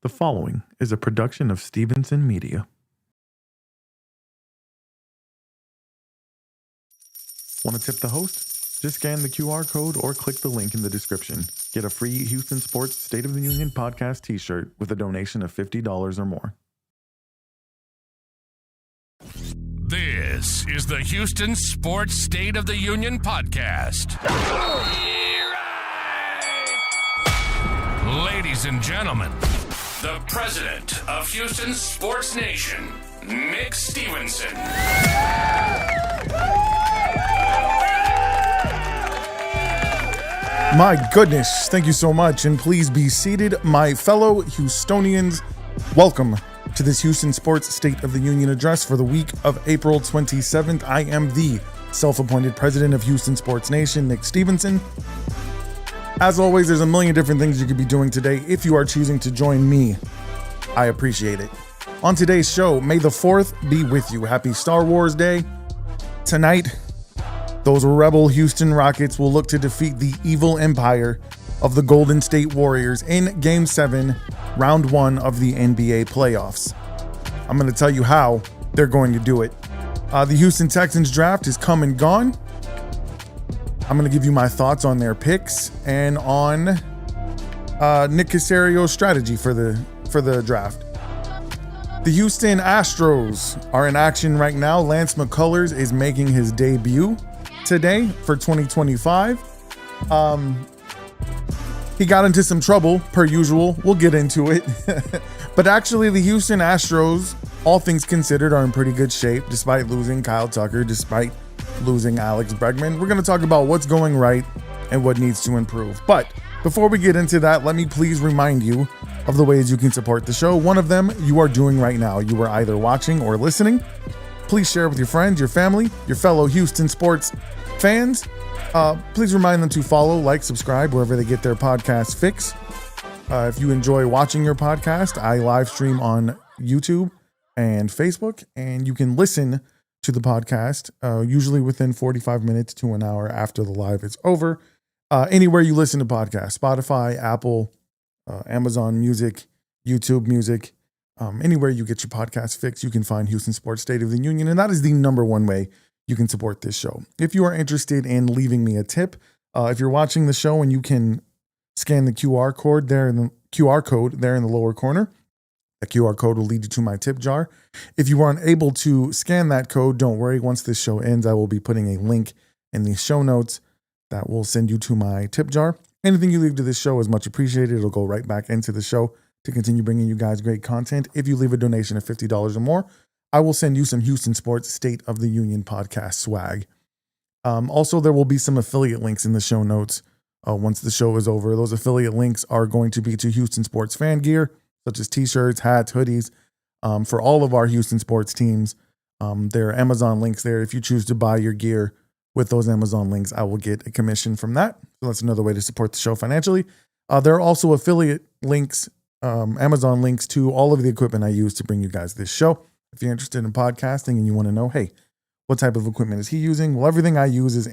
The following is a production of Stevenson Media. Want to tip the host? Just scan the QR code or click the link in the description. Get a free Houston Sports State of the Union podcast t-shirt with a donation of $50 or more. This is the Houston Sports State of the Union podcast. Ladies and gentlemen, the president of Houston Sports Nation, Nick Stevenson. My goodness, thank you so much, and please be seated, my fellow Houstonians. Welcome to this Houston Sports State of the Union address for the week of April 27th. I am the self-appointed president of Houston Sports Nation, Nick Stevenson. As always, there's a million different things you could be doing today. If you are choosing to join me, I appreciate it. On today's show, May the 4th be with you. Happy Star Wars Day. Tonight, those rebel Houston Rockets will look to defeat the evil empire of the Golden State Warriors in Game 7, Round 1 of the NBA playoffs. I'm going to tell you how they're going to do it. The Houston Texans draft is come and gone. I'm going to give you my thoughts on their picks and on Nick Casario's strategy for the draft. The Houston Astros are in action right now. Lance McCullers is making his debut today for 2025. He got into some trouble per usual. We'll get into it. But actually, the Houston Astros, all things considered, are in pretty good shape despite losing Kyle Tucker, despite losing Alex Bregman. We're going to talk about what's going right and what needs to improve. But before we get into that, let me please remind you of the ways you can support the show. One of them you are doing right now. You are either watching or listening. Please share with your friends, your family, your fellow Houston sports fans. Please remind them to follow, like, subscribe wherever they get their podcast fix. If you enjoy watching your podcast, I live stream on YouTube and Facebook, and you can listen to the podcast usually within 45 minutes to an hour after the live is over. Anywhere you listen to podcasts, Spotify, Apple, Amazon Music, YouTube Music, anywhere you get your podcast fix, you can find Houston Sports State of the Union, and that is the number one way you can support this show. If you are interested in leaving me a tip, if you're watching the show and you can scan the QR code there in the lower corner, the QR code will lead you to my tip jar. If you are unable to scan that code, don't worry. Once this show ends, I will be putting a link in the show notes that will send you to my tip jar. Anything you leave to this show is much appreciated. It'll go right back into the show to continue bringing you guys great content. If you leave a donation of $50 or more, I will send you some Houston Sports State of the Union podcast swag. Also, there will be some affiliate links in the show notes once the show is over. Those affiliate links are going to be to Houston Sports fan gear, such as t-shirts, hats, hoodies, for all of our Houston sports teams. There are Amazon links there. If you choose to buy your gear with those Amazon links, I will get a commission from that. So that's another way to support the show financially. There are also affiliate links, Amazon links to all of the equipment I use to bring you guys this show. If you're interested in podcasting and you want to know, hey, what type of equipment is he using? Well, everything I use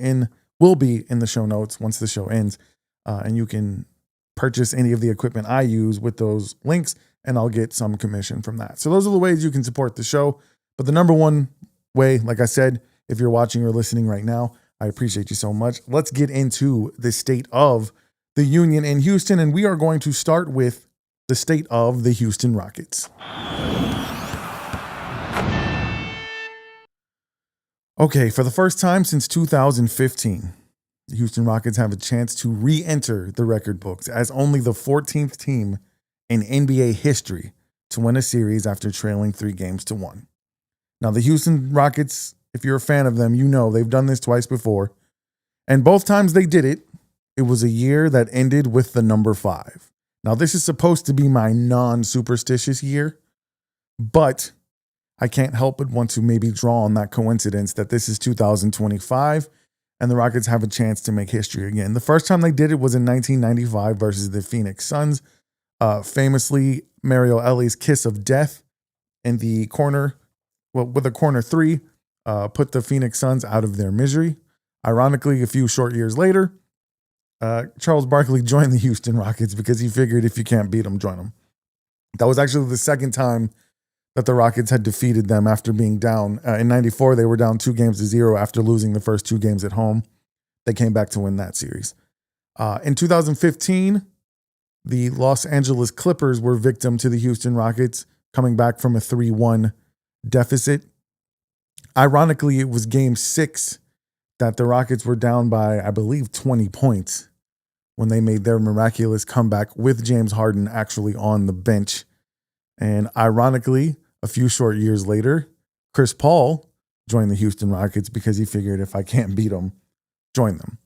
will be in the show notes once the show ends. And you can purchase any of the equipment I use with those links, and I'll get some commission from that. So those are the ways you can support the show. But the number one way, like I said, if you're watching or listening right now, I appreciate you so much. Let's get into the state of the Union in Houston, and we are going to start with the state of the Houston Rockets. Okay, for the first time since 2015, the Houston Rockets have a chance to re-enter the record books as only the 14th team in NBA history to win a series after trailing 3-1. Now, the Houston Rockets, if you're a fan of them, you know they've done this twice before. And both times they did it, it was a year that ended with the number 5. Now, this is supposed to be my non-superstitious year, but I can't help but want to maybe draw on that coincidence that this is 2025 and the Rockets have a chance to make history again. The first time they did it was in 1995 versus the Phoenix Suns. Famously, Mario Elie kiss of death in the corner, with a corner three, put the Phoenix Suns out of their misery. Ironically, a few short years later, Charles Barkley joined the Houston Rockets because he figured if you can't beat them, join them. That was actually the second time that the Rockets had defeated them after being down. In 94, they were down 2-0 after losing the first 2 games at home. They came back to win that series. In 2015, the Los Angeles Clippers were victim to the Houston Rockets, coming back from a 3-1 deficit. Ironically, it was game 6 that the Rockets were down by, I believe, 20 points when they made their miraculous comeback with James Harden actually on the bench. And ironically, a few short years later, Chris Paul joined the Houston Rockets because he figured if I can't beat them, join them.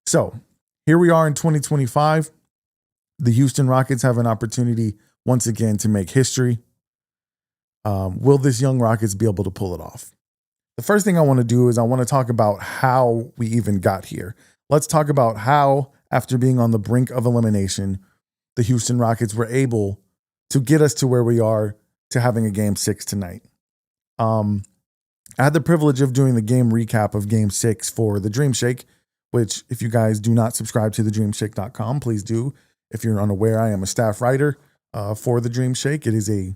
So here we are in 2025. The Houston Rockets have an opportunity once again to make history. Will this young Rockets be able to pull it off? The first thing I want to do is I want to talk about how we even got here. Let's talk about how, after being on the brink of elimination, the Houston Rockets were able to get us to where we are, to having a game 6 tonight. I had the privilege of doing the game recap of game 6 for the Dream Shake, which if you guys do not subscribe to thedreamshake.com, please do. If you're unaware, I am a staff writer for the Dream Shake. It is a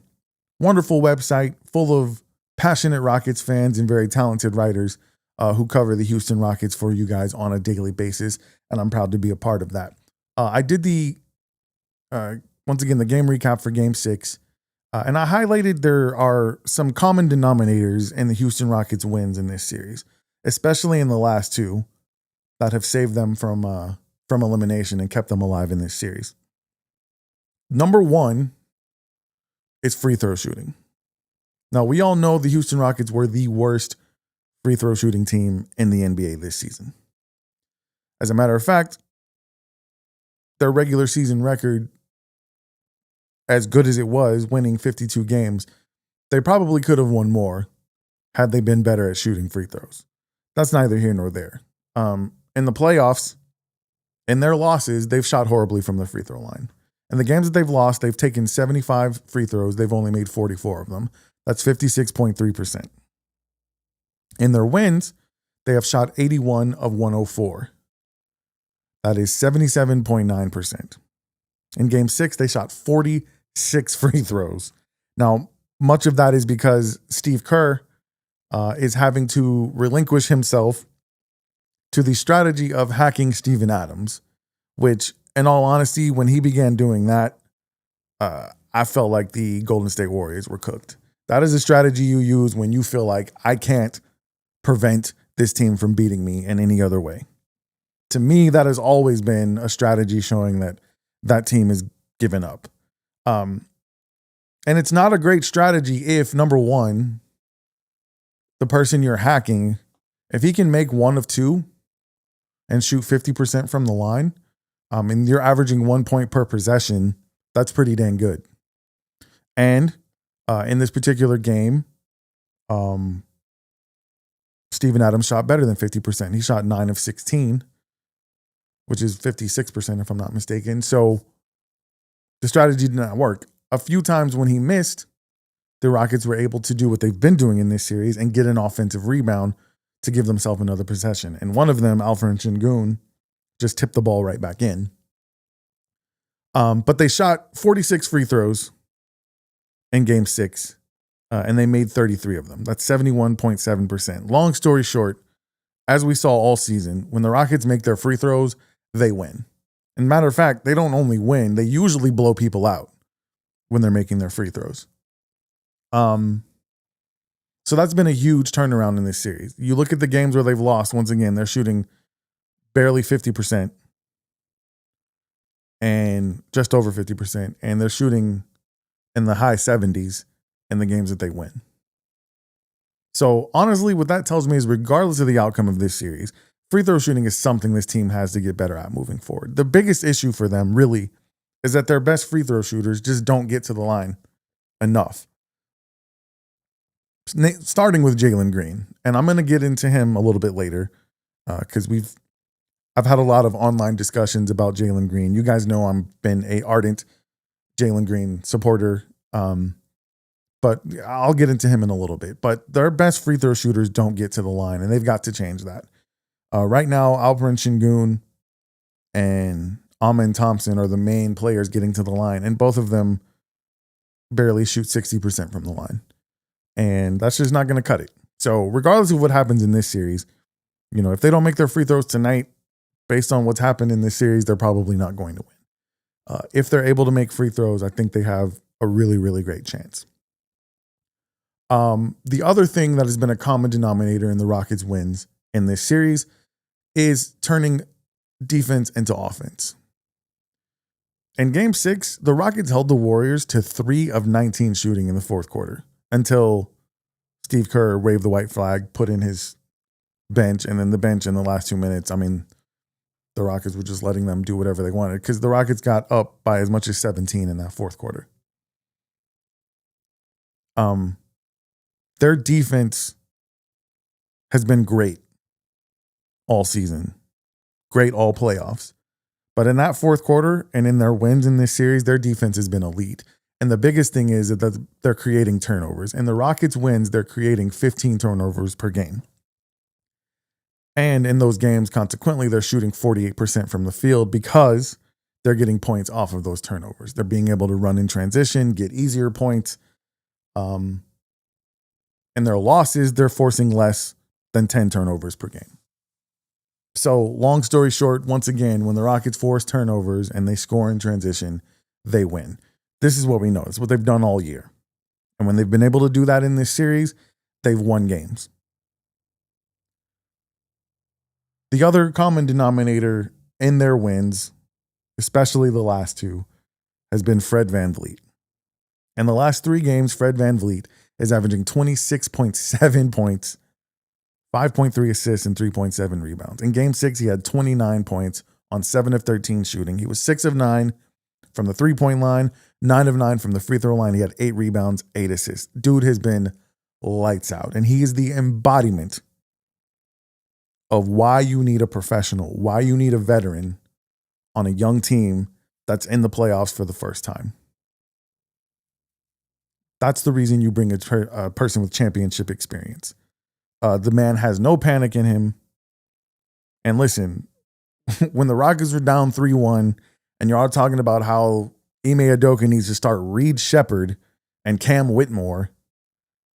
wonderful website full of passionate Rockets fans and very talented writers who cover the Houston Rockets for you guys on a daily basis, and I'm proud to be a part of that. I did once again, the game recap for game 6, and I highlighted there are some common denominators in the Houston Rockets wins in this series, especially in the last 2 that have saved them from elimination and kept them alive in this series. Number 1 is free throw shooting. Now, we all know the Houston Rockets were the worst free throw shooting team in the NBA this season. As a matter of fact, their regular season record, as good as it was, winning 52 games, they probably could have won more had they been better at shooting free throws. That's neither here nor there. In the playoffs, in their losses, they've shot horribly from the free throw line. In the games that they've lost, they've taken 75 free throws. They've only made 44 of them. That's 56.3%. In their wins, they have shot 81 of 104. That is 77.9%. In game 6, they shot 46 free throws. Now, much of that is because Steve Kerr is having to relinquish himself to the strategy of hacking Steven Adams, which, in all honesty, when he began doing that, I felt like the Golden State Warriors were cooked. That is a strategy you use when you feel like I can't prevent this team from beating me in any other way. To me, that has always been a strategy showing that that team is given up. And it's not a great strategy if, number 1, the person you're hacking, if he can make 1 of 2 and shoot 50% from the line, and you're averaging 1 point per possession, that's pretty dang good. And in this particular game, Steven Adams shot better than 50%. He shot 9 of 16, which is 56% if I'm not mistaken. So the strategy did not work. A few times when he missed, the Rockets were able to do what they've been doing in this series and get an offensive rebound to give themselves another possession. And one of them, Alperen Sengun, just tipped the ball right back in. But they shot 46 free throws in game 6, and they made 33 of them. That's 71.7%. Long story short, as we saw all season, when the Rockets make their free throws, they win. And matter of fact, they don't only win, they usually blow people out when they're making their free throws. So that's been a huge turnaround in this series. You look at the games where they've lost, once again, they're shooting barely 50% and just over 50%, and they're shooting in the high 70s in the games that they win. So honestly, what that tells me is regardless of the outcome of this series, free throw shooting is something this team has to get better at moving forward. The biggest issue for them really is that their best free throw shooters just don't get to the line enough. Starting with Jalen Green, and I'm going to get into him a little bit later because I've had a lot of online discussions about Jalen Green. You guys know I've been a ardent Jalen Green supporter, but I'll get into him in a little bit. But their best free throw shooters don't get to the line, and they've got to change that. Right now, Alperen Sengun and Amen Thompson are the main players getting to the line, and both of them barely shoot 60% from the line. And that's just not going to cut it. So regardless of what happens in this series, if they don't make their free throws tonight, based on what's happened in this series, they're probably not going to win. If they're able to make free throws, I think they have a really, really great chance. The other thing that has been a common denominator in the Rockets' wins in this series is turning defense into offense. In Game 6, the Rockets held the Warriors to 3 of 19 shooting in the fourth quarter until Steve Kerr waved the white flag, put in his bench, and then the bench in the last 2 minutes. I mean, the Rockets were just letting them do whatever they wanted because the Rockets got up by as much as 17 in that fourth quarter. Their defense has been great all season, great all playoffs. But in that fourth quarter and in their wins in this series, their defense has been elite. And the biggest thing is that they're creating turnovers. And the Rockets wins, they're creating 15 turnovers per game. And in those games, consequently, they're shooting 48% from the field because they're getting points off of those turnovers. They're being able to run in transition, get easier points. In their losses, they're forcing less than 10 turnovers per game. So long story short, once again, when the Rockets force turnovers and they score in transition, they win. This is what we know. It's what they've done all year. And when they've been able to do that in this series, they've won games. The other common denominator in their wins, especially the last two, has been Fred VanVleet. In the last 3 games, Fred VanVleet is averaging 26.7 points, 5.3 assists, and 3.7 rebounds. In Game 6, he had 29 points on 7 of 13 shooting. He was 6 of 9 from the three-point line, 9 of 9 from the free throw line. He had 8 rebounds, 8 assists. Dude has been lights out, and he is the embodiment of why you need a professional, why you need a veteran on a young team that's in the playoffs for the first time. That's the reason you bring a person with championship experience. The man has no panic in him. And listen, when the Rockets were down 3-1 and you're all talking about how Ime Udoka needs to start Reed Shepherd and Cam Whitmore,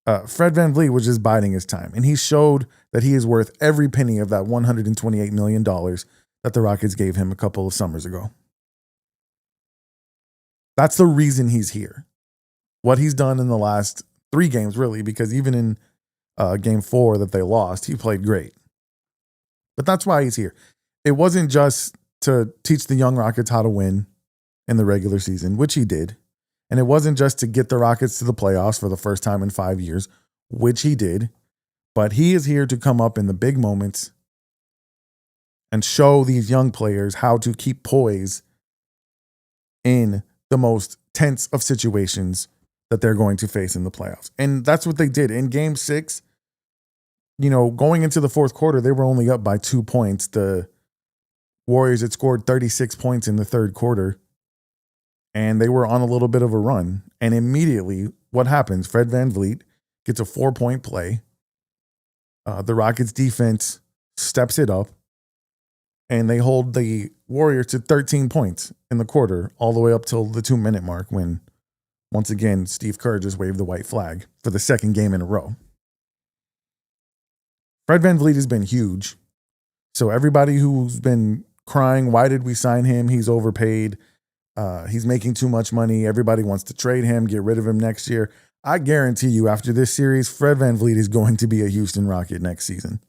Fred VanVleet was just biding his time. And he showed that he is worth every penny of that $128 million that the Rockets gave him a couple of summers ago. That's the reason he's here. What he's done in the last 3 games, really, because even in Game 4 that they lost, he played great. But that's why he's here. It wasn't just to teach the young Rockets how to win in the regular season, which he did. And it wasn't just to get the Rockets to the playoffs for the first time in 5 years, which he did. But he is here to come up in the big moments and show these young players how to keep poise in the most tense of situations that they're going to face in the playoffs. And that's what they did. In Game 6, going into the fourth quarter, they were only up by 2 points. The Warriors had scored 36 points in the third quarter, and they were on a little bit of a run. And immediately, what happens? Fred VanVleet gets a 4-point play. The Rockets defense steps it up, and they hold the Warriors to 13 points in the quarter, all the way up till the 2-minute mark when, once again, Steve Kerr just waved the white flag for the second game in a row. Fred VanVleet has been huge. So everybody who's been crying, why did we sign him? He's overpaid. He's making too much money. Everybody wants to trade him, get rid of him next year. I guarantee you, after this series, Fred VanVleet is going to be a Houston Rocket next season.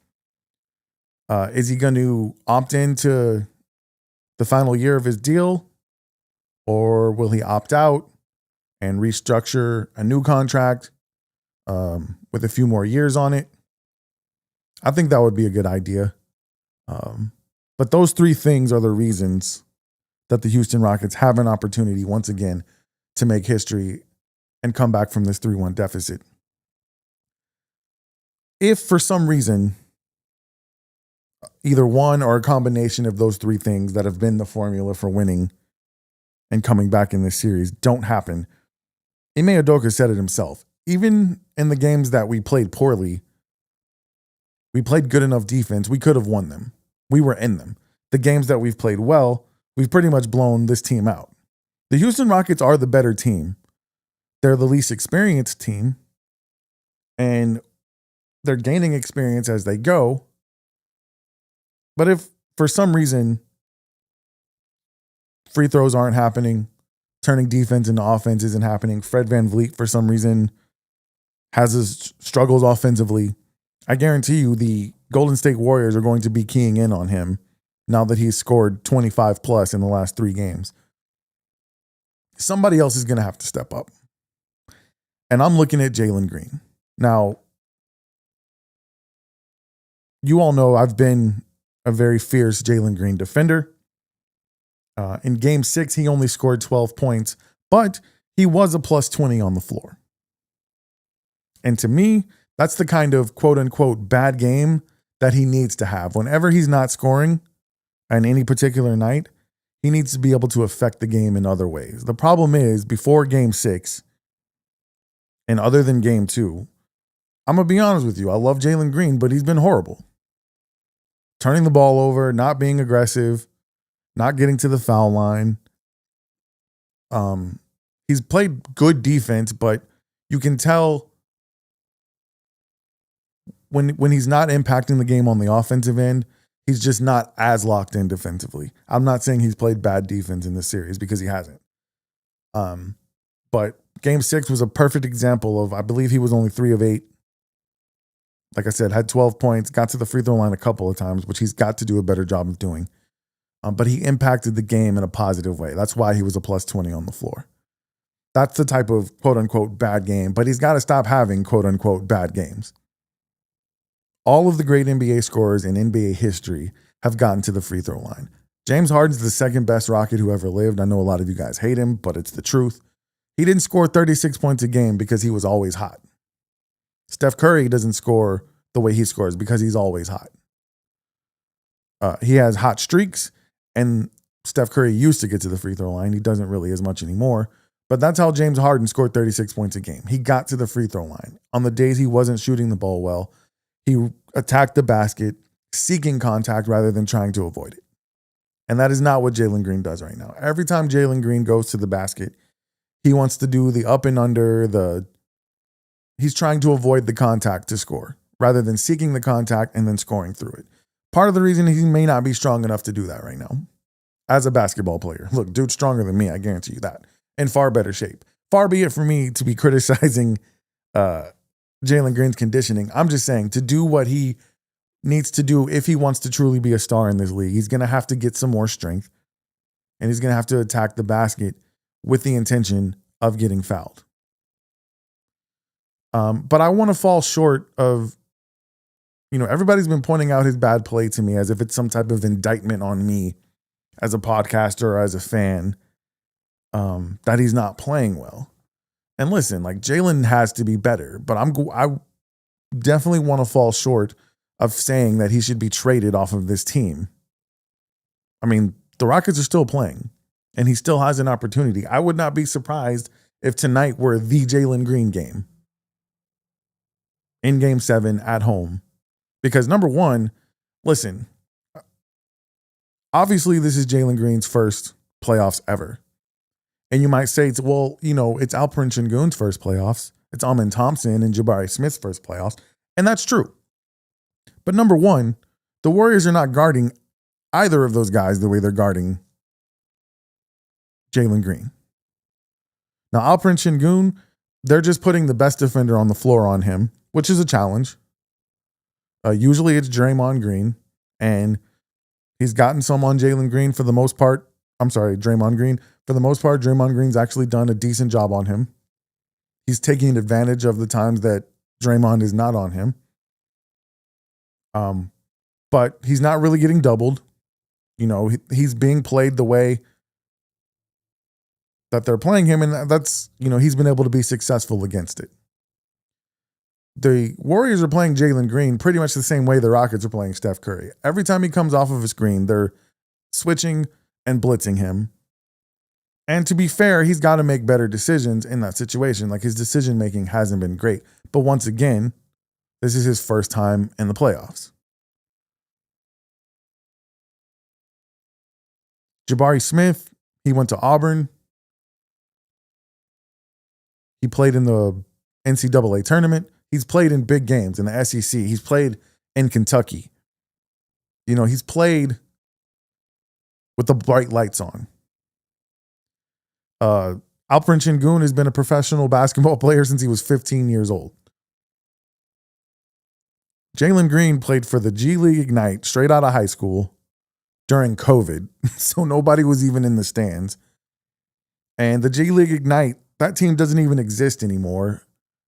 Is he going to opt into the final year of his deal? Or will he opt out and restructure a new contract with a few more years on it? I think that would be a good idea. But those 3 things are the reasons that the Houston Rockets have an opportunity once again to make history and come back from this 3-1 deficit. If for some reason, either one or a combination of those 3 things that have been the formula for winning and coming back in this series don't happen, Ime Udoka said it himself. Even in the games that we played poorly, we played good enough defense, we could have won them. We were in them. The games that we've played well, we've pretty much blown this team out. The Houston Rockets are the better team, they're the least experienced team, and they're gaining experience as they go. But if for some reason free throws aren't happening, turning defense into offense isn't happening, Fred VanVleet for some reason has his struggles offensively, I guarantee you the Golden State Warriors are going to be keying in on him now that he's scored 25 plus in the last 3 games. Somebody else is going to have to step up. And I'm looking at Jalen Green. Now, you all know I've been a very fierce Jalen Green defender. In game 6, he only scored 12 points, but he was a plus 20 on the floor. And to me, that's the kind of quote unquote bad game that he needs to have. Whenever he's not scoring on any particular night, he needs to be able to affect the game in other ways. The problem is, before game 6, and other than game 2, I'm going to be honest with you, I love Jalen Green, but he's been horrible. Turning the ball over, not being aggressive, not getting to the foul line. He's played good defense, but you can tell when he's not impacting the game on the offensive end, he's just not as locked in defensively. I'm not saying he's played bad defense in this series because he hasn't. But game 6 was a perfect example of, I believe he was only 3 of 8. Like I said, had 12 points, got to the free throw line a couple of times, which he's got to do a better job of doing. But he impacted the game in a positive way. That's why he was a plus 20 on the floor. That's the type of quote unquote bad game, but he's got to stop having quote unquote bad games. All of the great NBA scorers in NBA history have gotten to the free throw line. James Harden's the second best Rocket who ever lived. I know a lot of you guys hate him, but it's the truth. He didn't score 36 points a game because he was always hot. Steph Curry doesn't score the way he scores because he's always hot. He has hot streaks, and Steph Curry used to get to the free throw line. He doesn't really as much anymore. But that's how James Harden scored 36 points a game. He got to the free throw line. On the days he wasn't shooting the ball well, he attacked the basket, seeking contact rather than trying to avoid it. And that is not what Jalen Green does right now. Every time Jalen Green goes to the basket, he wants to do the up and under, he's trying to avoid the contact to score rather than seeking the contact and then scoring through it. Part of the reason he may not be strong enough to do that right now as a basketball player. Look, dude's stronger than me, I guarantee you that. In far better shape. Far be it for me to be criticizing Jalen Green's conditioning. I'm just saying, to do what he needs to do if he wants to truly be a star in this league, he's going to have to get some more strength, and he's going to have to attack the basket with the intention of getting fouled. But I want to fall short of, everybody's been pointing out his bad play to me as if it's some type of indictment on me as a podcaster or as a fan, that he's not playing well. And listen, like, Jalen has to be better, but I definitely want to fall short of saying that he should be traded off of this team. I mean, the Rockets are still playing, and he still has an opportunity. I would not be surprised if tonight were the Jalen Green game in game 7 at home. Because number one, listen, obviously this is Jalen Green's first playoffs ever. And you might say, it's Alperen Şengün's first playoffs. It's Amen Thompson and Jabari Smith's first playoffs. And that's true. But number one, the Warriors are not guarding either of those guys the way they're guarding Jalen Green. Now, Alperen Şengün, they're just putting the best defender on the floor on him, which is a challenge. Usually it's Draymond Green, and he's gotten some on Jalen Green for the most part. Draymond Green. For the most part, Draymond Green's actually done a decent job on him. He's taking advantage of the times that Draymond is not on him. But he's not really getting doubled. He's being played the way that they're playing him, and that's, he's been able to be successful against it. The Warriors are playing Jalen Green pretty much the same way the Rockets are playing Steph Curry. Every time he comes off of a screen, they're switching and blitzing him. And to be fair, he's got to make better decisions in that situation. Like, his decision making hasn't been great. But once again, this is his first time in the playoffs. Jabari Smith, he went to Auburn. He played in the NCAA tournament. He's played in big games in the SEC. He's played in Kentucky. He's played with the bright lights on. Alperen Şengün has been a professional basketball player since he was 15 years old. Jalen Green played for the G League Ignite straight out of high school during COVID, so nobody was even in the stands. And the G League Ignite, that team doesn't even exist anymore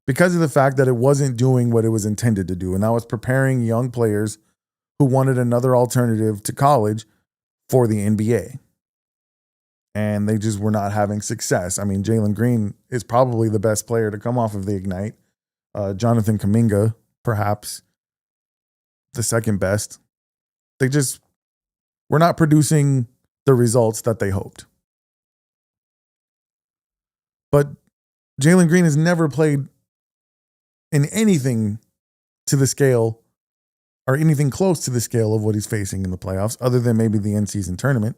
because of the fact that it wasn't doing what it was intended to do, and that was preparing young players who wanted another alternative to college for the NBA. And they just were not having success. I mean, Jalen Green is probably the best player to come off of the Ignite. Jonathan Kuminga, perhaps the second best. They just were not producing the results that they hoped. But Jalen Green has never played in anything to the scale or anything close to the scale of what he's facing in the playoffs, other than maybe the in-season tournament.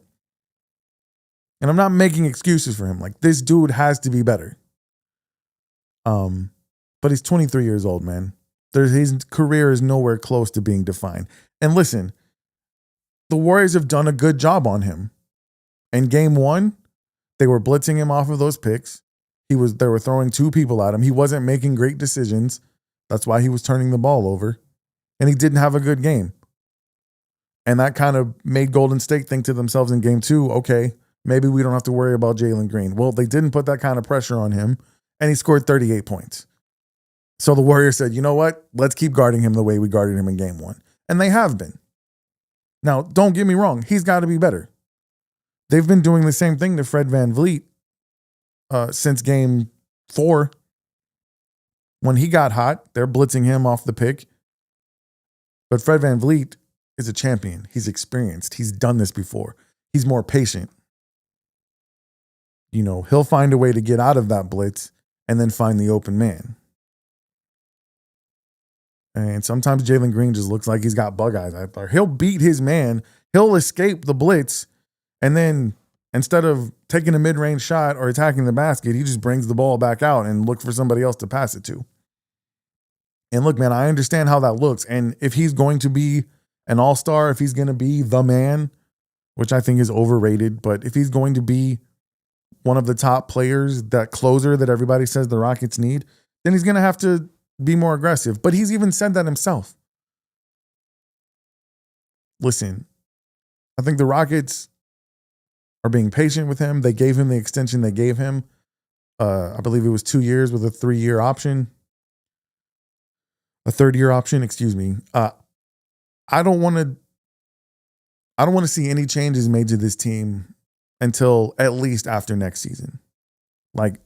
And I'm not making excuses for him. Like, this dude has to be better. But he's 23 years old, man. His career is nowhere close to being defined. And listen, the Warriors have done a good job on him. In game 1, they were blitzing him off of those picks. They were throwing 2 people at him. He wasn't making great decisions. That's why he was turning the ball over. And he didn't have a good game. And that kind of made Golden State think to themselves in game 2, okay, maybe we don't have to worry about Jalen Green. Well, they didn't put that kind of pressure on him, and he scored 38 points. So the Warriors said, you know what? Let's keep guarding him the way we guarded him in game 1. And they have been. Now, don't get me wrong. He's got to be better. They've been doing the same thing to Fred VanVleet since game 4. When he got hot, they're blitzing him off the pick. But Fred VanVleet is a champion. He's experienced. He's done this before. He's more patient. He'll find a way to get out of that blitz and then find the open man. And sometimes Jalen Green just looks like he's got bug eyes. He'll beat his man. He'll escape the blitz. And then instead of taking a mid-range shot or attacking the basket, he just brings the ball back out and look for somebody else to pass it to. And look, man, I understand how that looks. And if he's going to be an all-star, if he's going to be the man, which I think is overrated, but if he's going to be one of the top players, that closer that everybody says the Rockets need, then he's going to have to be more aggressive. But he's even said that himself. Listen, I think the Rockets are being patient with him. They gave him the extension they gave him. I believe it was 2 years with a 3-year option. A 3rd-year option, excuse me. I don't want to see any changes made to this team until at least after next season. Like,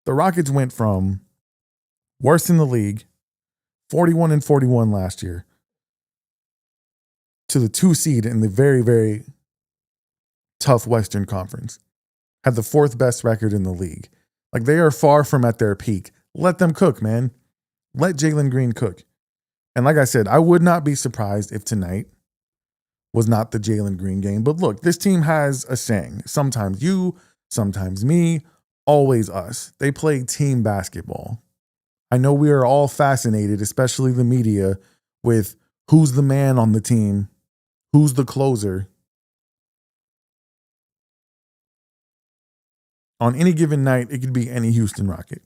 the Rockets went from worst in the league, 41-41 last year, to the 2 seed in the very, very tough Western Conference. Had the 4th best record in the league. Like, they are far from at their peak. Let them cook, man. Let Jalen Green cook. And like I said, I would not be surprised if tonight was not the Jalen Green game. But look, this team has a saying. Sometimes you, sometimes me, always us. They play team basketball. I know we are all fascinated, especially the media, with who's the man on the team, who's the closer. On any given night, it could be any Houston Rocket.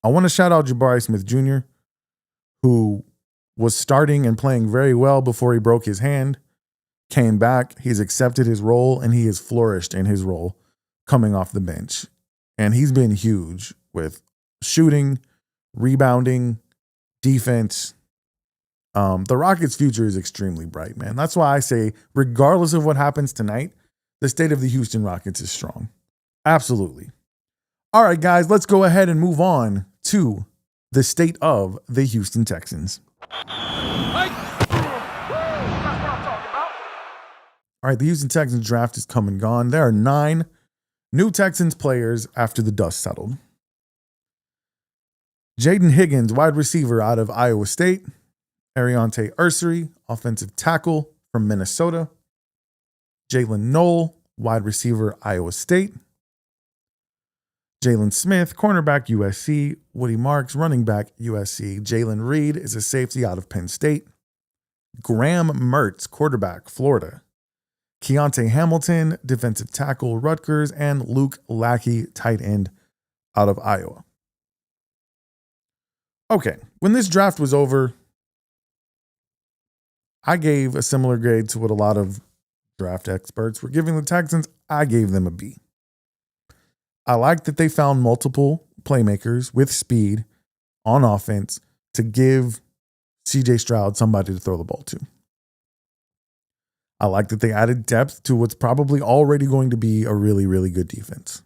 I want to shout out Jabari Smith Jr., who was starting and playing very well before he broke his hand, came back, he's accepted his role, and he has flourished in his role coming off the bench. And he's been huge with shooting, rebounding, defense. The Rockets' future is extremely bright, man. That's why I say, regardless of what happens tonight, the state of the Houston Rockets is strong. Absolutely. All right, guys, let's go ahead and move on to the state of the Houston Texans. All right, the Houston Texans draft is come and gone. There are 9 new Texans players after the dust settled. Jaden Higgins, wide receiver out of Iowa State. Ariante Ursery, offensive tackle from Minnesota. Jalen Knoll, wide receiver, Iowa State. Jalen Smith, cornerback, USC. Woody Marks, running back, USC. Jalen Reed is a safety out of Penn State. Graham Mertz, quarterback, Florida. Keontae Hamilton, defensive tackle, Rutgers. And Luke Lackey, tight end, out of Iowa. Okay, when this draft was over, I gave a similar grade to what a lot of draft experts were giving the Texans. I gave them a B. I like that they found multiple playmakers with speed on offense to give CJ Stroud somebody to throw the ball to. I like that they added depth to what's probably already going to be a really, really good defense.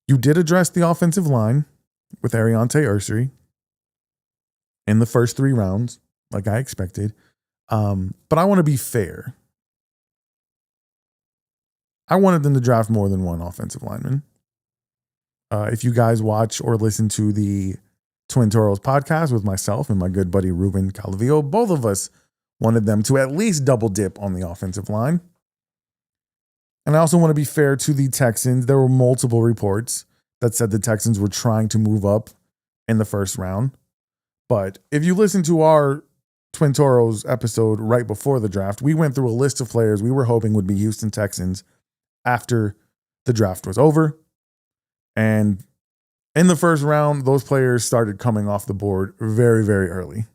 You did address the offensive line with Ariante Ursery in the first 3 rounds, like I expected. But I want to be fair. I wanted them to draft more than one offensive lineman. If you guys watch or listen to the Twin Toros podcast with myself and my good buddy Ruben Calavillo, both of us wanted them to at least double dip on the offensive line. And I also want to be fair to the Texans. There were multiple reports that said the Texans were trying to move up in the first round. But if you listen to our Twin Toros episode right before the draft, we went through a list of players we were hoping would be Houston Texans after the draft was over. And in the first round, those players started coming off the board very, very early.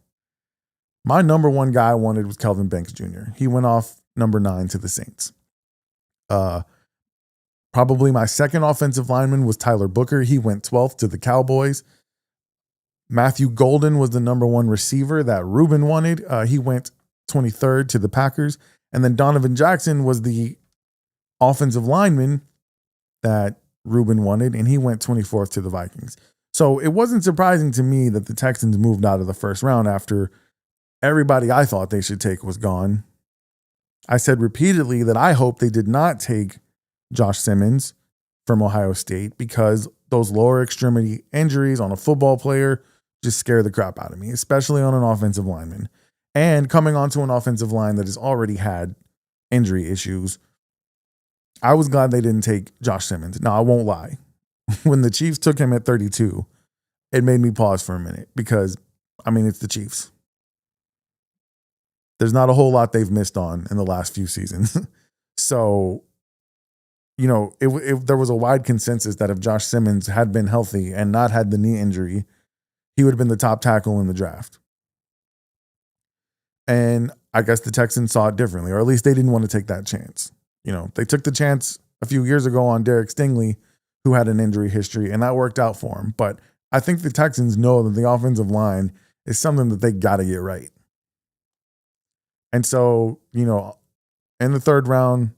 My number one guy I wanted was Kelvin Banks Jr. He went off number 9 to the Saints. Probably my second offensive lineman was Tyler Booker. He went 12th to the Cowboys. Matthew Golden was the number 1 receiver that Ruben wanted. He went 23rd to the Packers. And then Donovan Jackson was the offensive lineman that Ruben wanted, and he went 24th to the Vikings. So it wasn't surprising to me that the Texans moved out of the first round after everybody I thought they should take was gone. I said repeatedly that I hope they did not take Josh Simmons from Ohio State because those lower extremity injuries on a football player just scare the crap out of me, especially on an offensive lineman. And coming onto an offensive line that has already had injury issues, I was glad they didn't take Josh Simmons. Now, I won't lie. When the Chiefs took him at 32, it made me pause for a minute because, I mean, it's the Chiefs. There's not a whole lot they've missed on in the last few seasons. So, you know, there was a wide consensus that if Josh Simmons had been healthy and not had the knee injury, he would have been the top tackle in the draft. And I guess the Texans saw it differently, or at least they didn't want to take that chance. You know, they took the chance a few years ago on Derek Stingley, who had an injury history, and that worked out for him. But I think the Texans know that the offensive line is something that they got to get right. And so, you know, in the third round,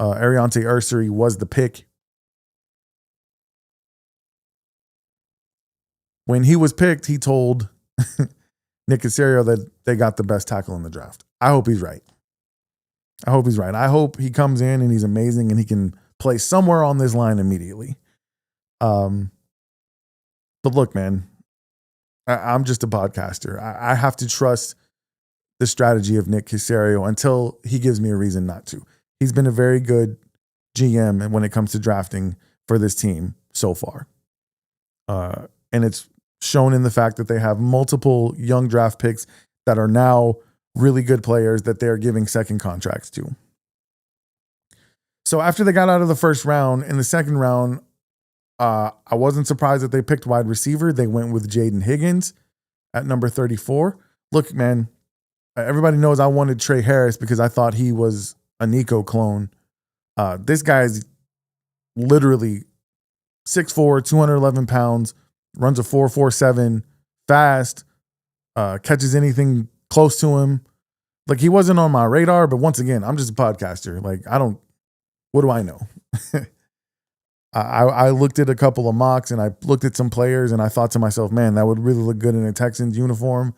Ariante Ursery was the pick. When he was picked, he told Nick Casario that they got the best tackle in the draft. I hope he's right. I hope he comes in and he's amazing and he can play somewhere on this line immediately. But look, man, I'm just a podcaster. I have to trust the strategy of Nick Casario until he gives me a reason not to. He's been a very good GM when it comes to drafting for this team so far. And it's shown in the fact that they have multiple young draft picks that are now really good players that they're giving second contracts to. So after they got out of the first round, in the second round, I wasn't surprised that they picked wide receiver. They went with Jaden Higgins at number 34. Look, man, everybody knows I wanted Trey Harris because I thought he was a Nico clone. This guy's literally 6'4", 211 pounds, runs a 4.47, fast, catches anything close to him. Like, he wasn't on my radar, but once again, I'm just a podcaster. Like, what do I know? I looked at a couple of mocks and I looked at some players and I thought to myself, man, that would really look good in a Texans uniform.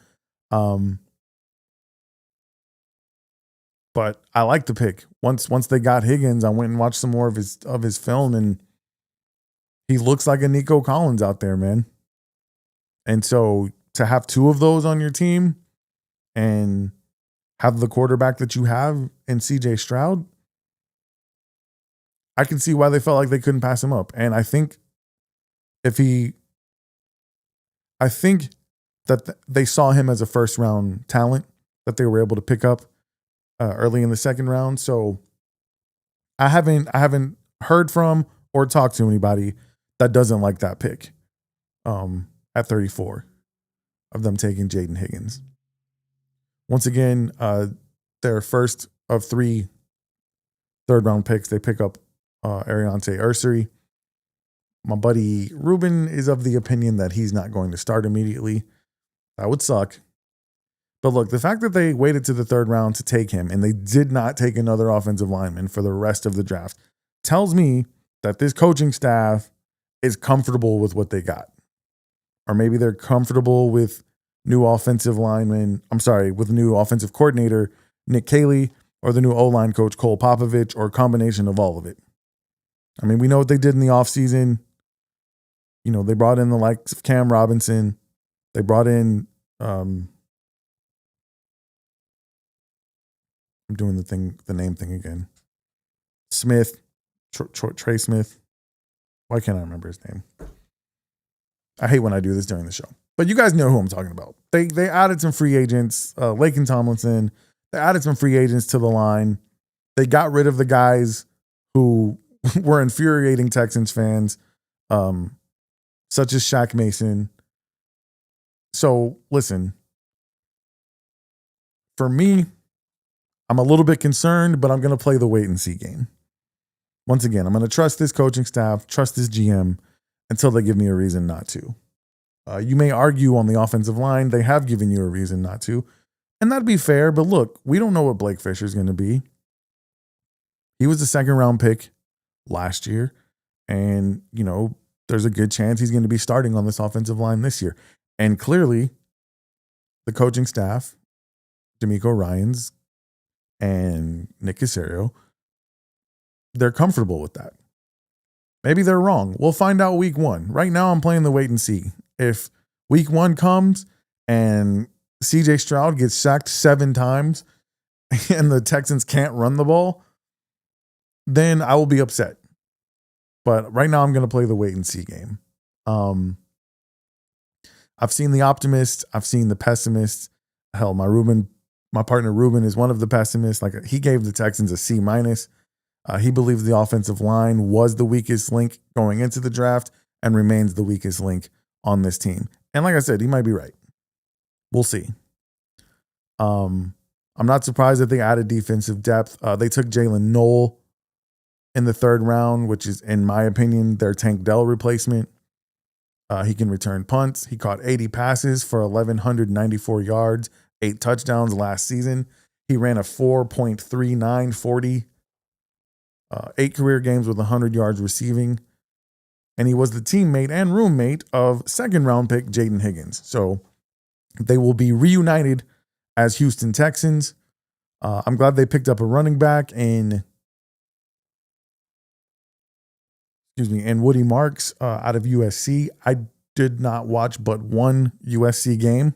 But I like the pick. Once they got Higgins, I went and watched some more of his film, and he looks like a Nico Collins out there, man. And so to have 2 of those on your team and have the quarterback that you have in CJ Stroud, I can see why they felt like they couldn't pass him up. And I think I think that they saw him as a first round talent that they were able to pick up early in the second round. So I haven't heard from or talked to anybody that doesn't like that pick at 34 of them taking Jaden Higgins. Once again, their first of 3 third-round picks, they pick up Ariante Ursary. My buddy Ruben is of the opinion that he's not going to start immediately. That would suck. But look, the fact that they waited to the 3rd round to take him and they did not take another offensive lineman for the rest of the draft tells me that this coaching staff is comfortable with what they got. Or maybe they're comfortable with with new offensive coordinator Nick Casario, or the new O-line coach Cole Popovich, or a combination of all of it. I mean, we know what they did in the offseason. You know, they brought in the likes of Cam Robinson. They brought in I'm doing the name thing again. Smith, Trey Smith. Why can't I remember his name? I hate when I do this during the show. But you guys know who I'm talking about. They added some free agents, Laken Tomlinson. They added some free agents to the line. They got rid of the guys who were infuriating Texans fans, such as Shaq Mason. So listen, for me, I'm a little bit concerned, but I'm going to play the wait and see game. Once again, I'm going to trust this coaching staff, trust this GM until they give me a reason not to. You may argue on the offensive line, they have given you a reason not to, and that'd be fair. But look, we don't know what Blake Fisher is going to be. He was a 2nd round pick last year, and you know there's a good chance he's going to be starting on this offensive line this year. And clearly, the coaching staff, D'Amico Ryans and Nick Casario, they're comfortable with that. Maybe they're wrong. We'll find out week 1. Right now, I'm playing the wait and see. If week 1 comes and CJ Stroud gets sacked 7 times and the Texans can't run the ball, then I will be upset. But right now, I'm going to play the wait and see game. I've seen the optimists. I've seen the pessimists. Hell, my partner Ruben is one of the pessimists. Like, he gave the Texans a C-. He believes the offensive line was the weakest link going into the draft and remains the weakest link on this team. And like I said, he might be right. We'll see. I'm not surprised that they added defensive depth. They took Jalen Knoll in the 3rd round, which is, in my opinion, their Tank Dell replacement. He can return punts. He caught 80 passes for 1,194 yards, 8 touchdowns last season. He ran a 4.39 40, 8 career games with 100 yards receiving. And he was the teammate and roommate of 2nd round pick Jaden Higgins. So they will be reunited as Houston Texans. I'm glad they picked up a running back in Woody Marks out of USC. I did not watch but one USC game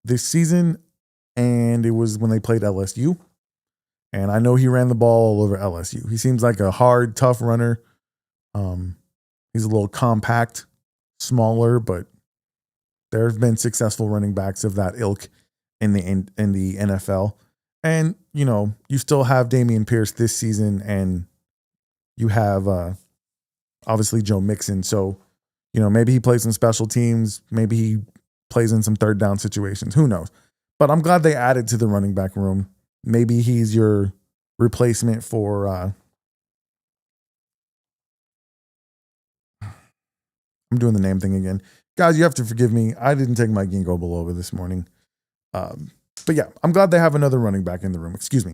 this season, and it was when they played LSU. And I know he ran the ball all over LSU. He seems like a hard, tough runner. He's a little compact, smaller, but there have been successful running backs of that ilk in the NFL. And, you know, you still have Dameon Pierce this season, and you have obviously Joe Mixon. So, you know, maybe he plays some special teams. Maybe he plays in some 3rd down situations. Who knows? But I'm glad they added to the running back room. Maybe he's your replacement for I'm doing the name thing again. Guys, you have to forgive me. I didn't take my ginkgo biloba this morning. But yeah, I'm glad they have another running back in the room. Excuse me.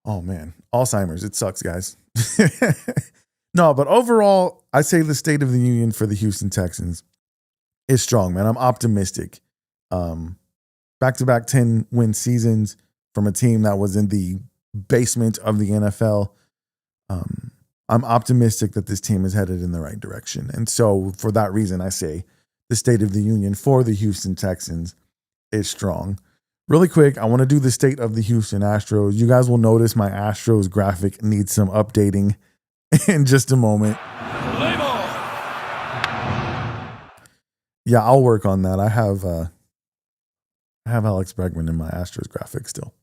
Oh man, Alzheimer's. It sucks, guys. No, but overall, I say the state of the union for the Houston Texans is strong, man. I'm optimistic. Back-to-back 10-win seasons from a team that was in the basement of the NFL. I'm optimistic that this team is headed in the right direction. And so for that reason, I say the state of the union for the Houston Texans is strong. Really quick, I want to do the state of the Houston Astros. You guys will notice my Astros graphic needs some updating in just a moment. Yeah, I'll work on that. I have Alex Bregman in my Astros graphic still.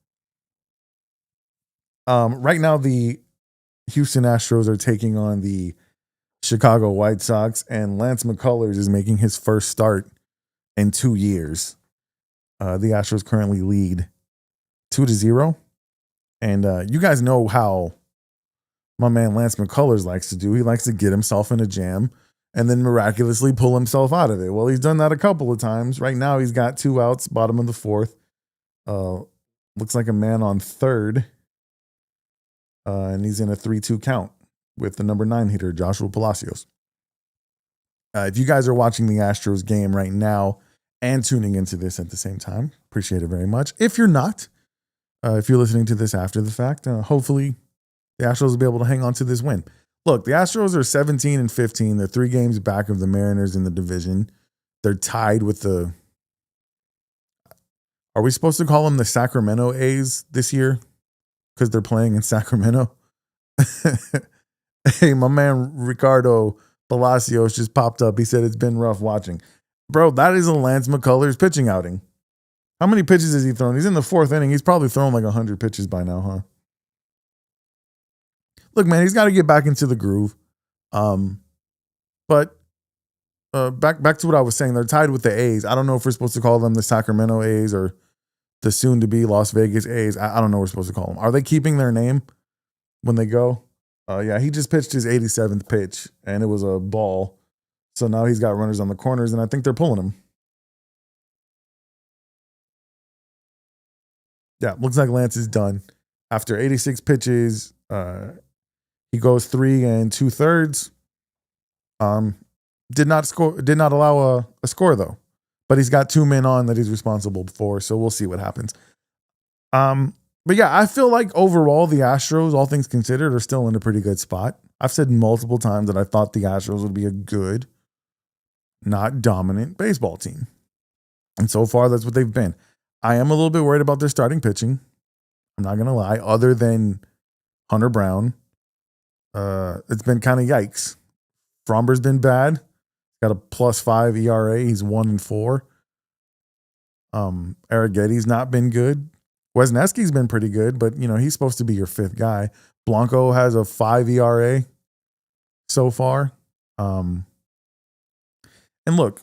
Right now, the Houston Astros are taking on the Chicago White Sox, and Lance McCullers is making his first start in 2 years. The Astros currently lead 2-0. And you guys know how my man Lance McCullers likes to do. He likes to get himself in a jam and then miraculously pull himself out of it. Well, he's done that a couple of times. Right now, he's got 2 outs, bottom of the 4th. Looks like a man on third. And he's in a 3-2 count with the number 9 hitter, Joshua Palacios. If you guys are watching the Astros game right now and tuning into this at the same time, appreciate it very much. If you're not, if you're listening to this after the fact, hopefully the Astros will be able to hang on to this win. Look, the Astros are 17-15. They're 3 games back of the Mariners in the division. They're tied with the... Are we supposed to call them the Sacramento A's this year? Because they're playing in Sacramento? Hey, my man Ricardo Palacios just popped up. He said it's been rough watching. Bro, that is a Lance McCullers pitching outing. How many pitches has he thrown? He's in the 4th inning. He's probably thrown like 100 pitches by now, huh? Look, man, he's got to get back into the groove. But back to what I was saying. They're tied with the A's. I don't know if we're supposed to call them the Sacramento A's or the soon-to-be Las Vegas A's. I don't know what we're supposed to call them. Are they keeping their name when they go? Yeah, he just pitched his 87th pitch, and it was a ball. So now he's got runners on the corners, and I think they're pulling him. Yeah, looks like Lance is done. After 86 pitches, he goes 3 2/3. Did not allow a score, though. But he's got 2 men on that he's responsible for, so we'll see what happens. But yeah, I feel like overall the Astros, all things considered, are still in a pretty good spot. I've said multiple times that I thought the Astros would be a good, not dominant baseball team. And so far, that's what they've been. I am a little bit worried about their starting pitching. I'm not going to lie. Other than Hunter Brown, it's been kind of yikes. Fromber's been bad. Got a +5 ERA. He's 1-4. Arrigetti's not been good. Wesneski's been pretty good, but he's supposed to be your 5th guy. Blanco has a 5 ERA so far. And look,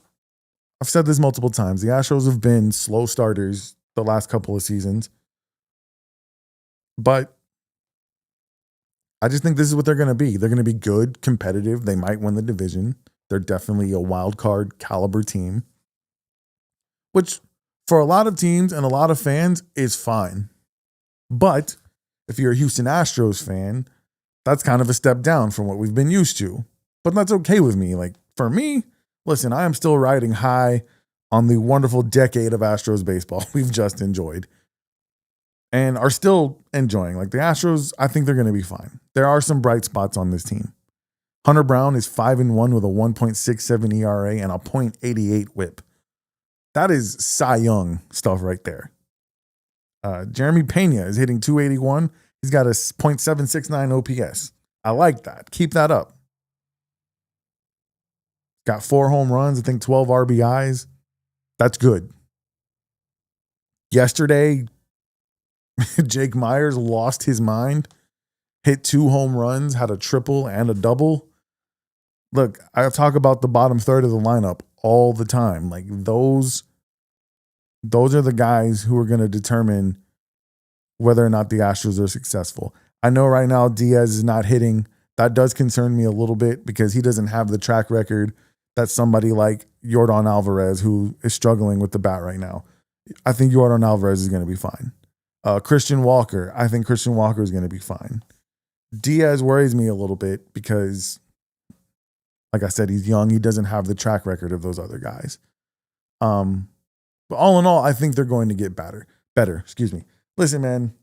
I've said this multiple times. The Astros have been slow starters the last couple of seasons. But I just think this is what they're going to be. They're going to be good, competitive. They might win the division. They're definitely a wild card caliber team, which for a lot of teams and a lot of fans is fine. But if you're a Houston Astros fan, that's kind of a step down from what we've been used to. But that's okay with me. Like, for me, listen, I am still riding high on the wonderful decade of Astros baseball we've just enjoyed and are still enjoying. Like, the Astros, I think they're going to be fine. There are some bright spots on this team. Hunter Brown is 5-1 with a 1.67 ERA and a .88 whip. That is Cy Young stuff right there. Jeremy Pena is hitting 281. He's got a .769 OPS. I like that. Keep that up. Got 4 home runs, I think 12 RBIs. That's good. Yesterday, Jake Myers lost his mind, hit 2 home runs, had a triple and a double. Look, I talk about the bottom third of the lineup all the time. Like, those are the guys who are going to determine whether or not the Astros are successful. I know right now Diaz is not hitting. That does concern me a little bit because he doesn't have the track record that somebody like Yordan Alvarez, who is struggling with the bat right now. I think Yordan Alvarez is going to be fine. Christian Walker, I think Christian Walker is going to be fine. Diaz worries me a little bit because, like I said, he's young. He doesn't have the track record of those other guys. But all in all, I think they're going to get better. Listen, man.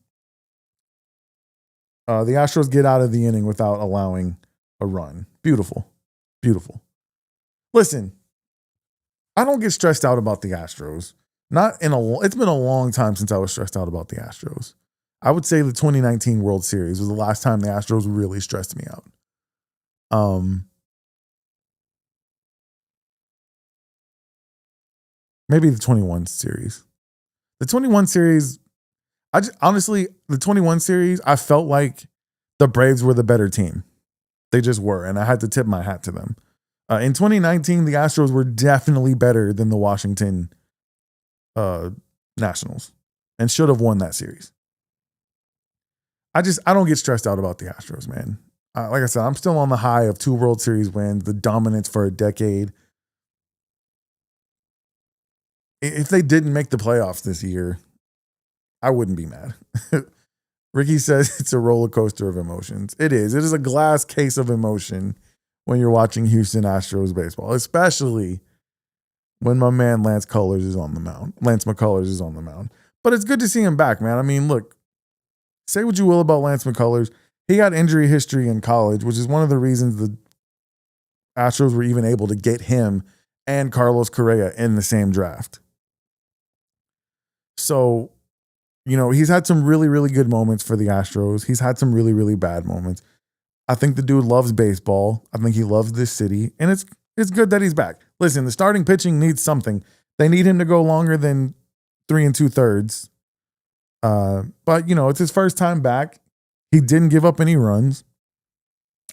The Astros get out of the inning without allowing a run. Beautiful. Beautiful. Listen, I don't get stressed out about the Astros It's been a long time since I was stressed out about the Astros. I would say the 2019 World Series was the last time the Astros really stressed me out. Maybe the 21 series. The 21 series, the 21 series, I felt like the Braves were the better team. They just were, and I had to tip my hat to them. In 2019, the Astros were definitely better than the Washington Nationals and should have won that series. I don't get stressed out about the Astros, man. Like I said, I'm still on the high of 2 World Series wins, the dominance for a decade. If they didn't make the playoffs this year, I wouldn't be mad. Ricky says it's a roller coaster of emotions. It is. It is a glass case of emotion when you're watching Houston Astros baseball, especially when my man Lance McCullers is on the mound. But it's good to see him back, man. I mean, look, say what you will about Lance McCullers. He got injury history in college, which is one of the reasons the Astros were even able to get him and Carlos Correa in the same draft. So, he's had some really, really good moments for the Astros. He's had some really, really bad moments. I think the dude loves baseball. I think he loves this city. And it's good that he's back. Listen, the starting pitching needs something. They need him to go longer than 3 2/3. But, it's his first time back. He didn't give up any runs.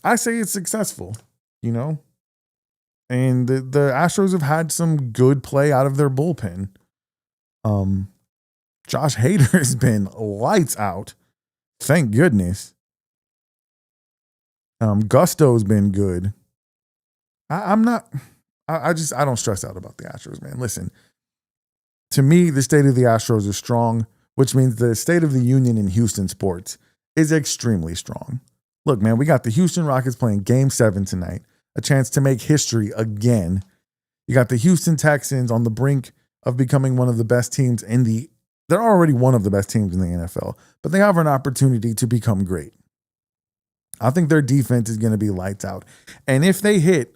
I say it's successful, And the Astros have had some good play out of their bullpen. Josh Hader has been lights out. Thank goodness. Gusto's been good. I don't stress out about the Astros, man. Listen, to me, the state of the Astros is strong, which means the state of the union in Houston sports is extremely strong. Look, man, we got the Houston Rockets playing Game 7 tonight, a chance to make history again. You got the Houston Texans on the brink of becoming one of the best teams they're already one of the best teams in the NFL, but they have an opportunity to become great. I think their defense is going to be lights out. And if they hit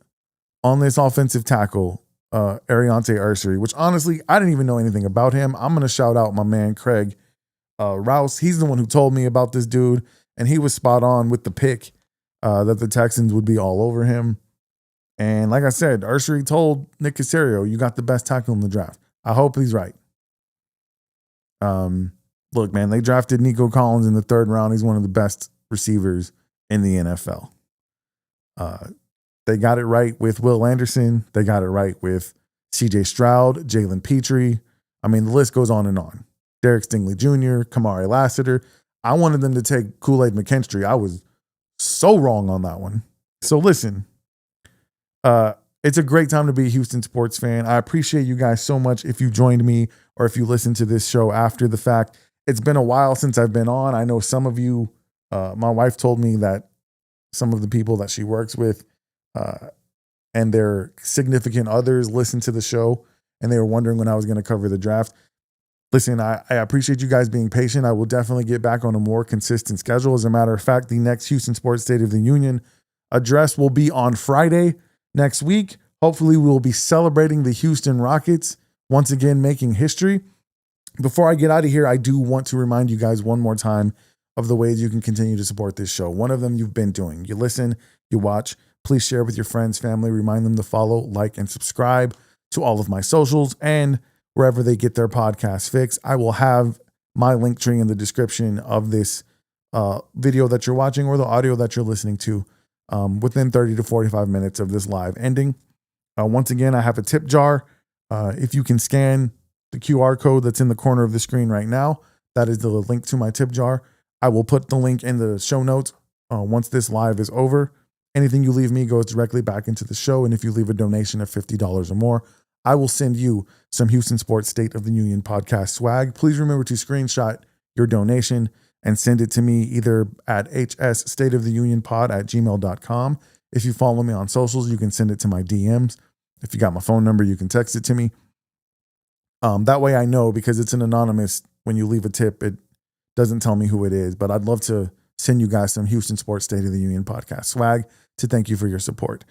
on this offensive tackle, Ariante Ursery, which honestly, I didn't even know anything about him. I'm going to shout out my man, Craig Rouse. He's the one who told me about this dude, and he was spot on with the pick that the Texans would be all over him. And like I said, Ursery told Nick Casario, you got the best tackle in the draft. I hope he's right. Look, man, they drafted Nico Collins in the 3rd round. He's one of the best receivers in the NFL. They got it right with Will Anderson. They got it right with CJ Stroud, Jalen Petrie. I mean, the list goes on and on. Derek Stingley Jr., Kamari Lassiter. I wanted them to take Kool-Aid McKinstry. I was so wrong on that one. So listen, it's a great time to be a Houston sports fan. I appreciate you guys so much if you joined me or if you listened to this show after the fact. It's been a while since I've been on. I know some of you, my wife told me that some of the people that she works with and their significant others listen to the show, and they were wondering when I was going to cover the draft. Listen, I appreciate you guys being patient. I will definitely get back on a more consistent schedule. As a matter of fact, the next Houston Sports State of the Union address will be on Friday next week. Hopefully, we will be celebrating the Houston Rockets once again, making history. Before I get out of here, I do want to remind you guys one more time of the ways you can continue to support this show. One of them you've been doing. You listen, you watch. Please share with your friends, family. Remind them to follow, like, and subscribe to all of my socials and wherever they get their podcast fix. I will have my link tree in the description of this video that you're watching or the audio that you're listening to within 30 to 45 minutes of this live ending. Once again, I have a tip jar. If you can scan the QR code that's in the corner of the screen right now, that is the link to my tip jar. I will put the link in the show notes once this live is over. Anything you leave me goes directly back into the show. And if you leave a donation of $50 or more, I will send you some Houston Sports State of the Union podcast swag. Please remember to screenshot your donation and send it to me either at hsstateoftheunionpod@gmail.com. If you follow me on socials, you can send it to my DMs. If you got my phone number, you can text it to me. That way I know, because it's an anonymous. When you leave a tip, it doesn't tell me who it is, but I'd love to send you guys some Houston Sports State of the Union podcast swag to thank you for your support.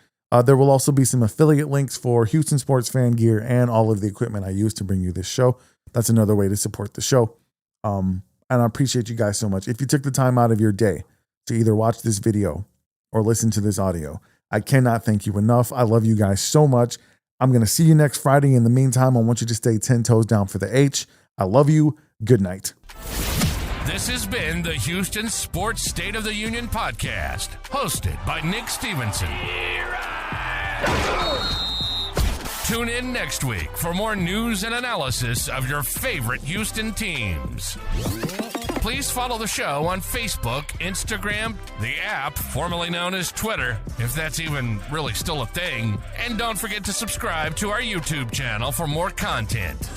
There will also be some affiliate links for Houston Sports fan gear and all of the equipment I use to bring you this show. That's another way to support the show. And I appreciate you guys so much. If you took the time out of your day to either watch this video or listen to this audio, I cannot thank you enough. I love you guys so much. I'm going to see you next Friday. In the meantime, I want you to stay 10 toes down for the H. I love you. Good night. This has been the Houston Sports State of the Union podcast, hosted by Nick Stevenson. Tune in next week for more news and analysis of your favorite Houston teams. Please follow the show on Facebook, Instagram, the app formerly known as Twitter, if that's even really still a thing, and don't forget to subscribe to our YouTube channel for more content.